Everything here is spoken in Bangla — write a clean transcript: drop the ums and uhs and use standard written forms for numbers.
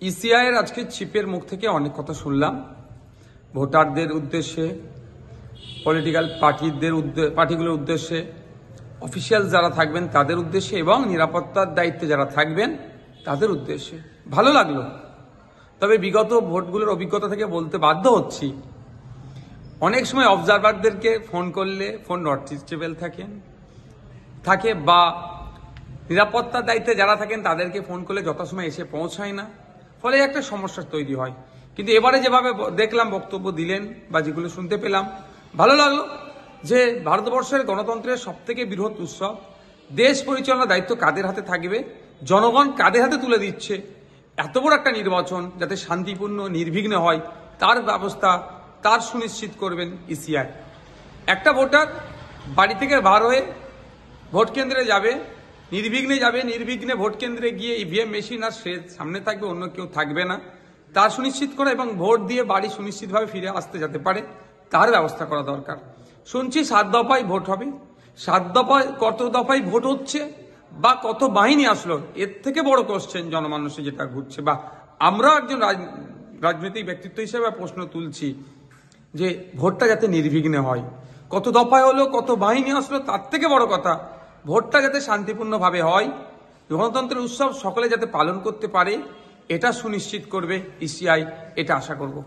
ইসিআইয়ের আজকে চিফের মুখ থেকে অনেক কথা শুনলাম, ভোটারদের উদ্দেশ্যে, পলিটিক্যাল পার্টিগুলোর উদ্দেশ্যে, অফিসিয়াল যারা থাকবেন তাদের উদ্দেশ্যে এবং নিরাপত্তার দায়িত্বে যারা থাকবেন তাদের উদ্দেশ্যে। ভালো লাগলো, তবে বিগত ভোটগুলোর অভিজ্ঞতা থেকে বলতে বাধ্য হচ্ছি, অনেক সময় অবজারভারদেরকে ফোন করলে ফোন নট রিচেবল থাকে বা নিরাপত্তার দায়িত্বে যারা থাকেন তাদেরকে ফোন করলে যথাসময় এসে পৌঁছায় না, ফলে একটা সমস্যা তৈরি হয়। কিন্তু এবারে যেভাবে দেখলাম বক্তব্য দিলেন বা যেগুলো শুনতে পেলাম, ভালো লাগলো যে ভারতবর্ষের গণতন্ত্রের সবথেকে বৃহৎ উৎসব, দেশ পরিচালনার দায়িত্ব কাদের হাতে থাকবে, জনগণ কাদের হাতে তুলে দিচ্ছে। এত বড় একটা নির্বাচন যাতে শান্তিপূর্ণ নির্বিঘ্নে হয় তার ব্যবস্থা, তার সুনিশ্চিত করবেন ইসিআই। একটা ভোটার বাড়ি থেকে বার হয়ে ভোট কেন্দ্রে যাবে, নির্বিঘ্নে ভোট কেন্দ্রে গিয়ে ইভিএম মেশিন আর সে সামনে থাকবে, অন্য কেউ থাকবে না, তার সুনিশ্চিত করা এবং ভোট দিয়ে বাড়ি সুনিশ্চিতভাবে ফিরে আসতে যেতে পারে তার ব্যবস্থা করা দরকার। শুনছি 7 দফায় ভোট হবে, 7 দফায় কত দফায় ভোট হচ্ছে বা কত বাহিনী আসলো, এর থেকে বড় কোশ্চেন জনমানুষে যেটা ঘুরছে বা আমরা একজন রাজনৈতিক ব্যক্তিত্ব হিসেবে প্রশ্ন তুলছি যে ভোটটা যাতে নির্বিঘ্নে হয়। কত দফায় হলো, কত বাহিনী আসলো, তার থেকে বড় কথা ভোটটা যাতে শান্তিপূর্ণভাবে হয়, গণতন্ত্রের উৎসব সকলে যাতে পালন করতে পারে, এটা সুনিশ্চিত করবে ইসিআই, এটা আশা করব।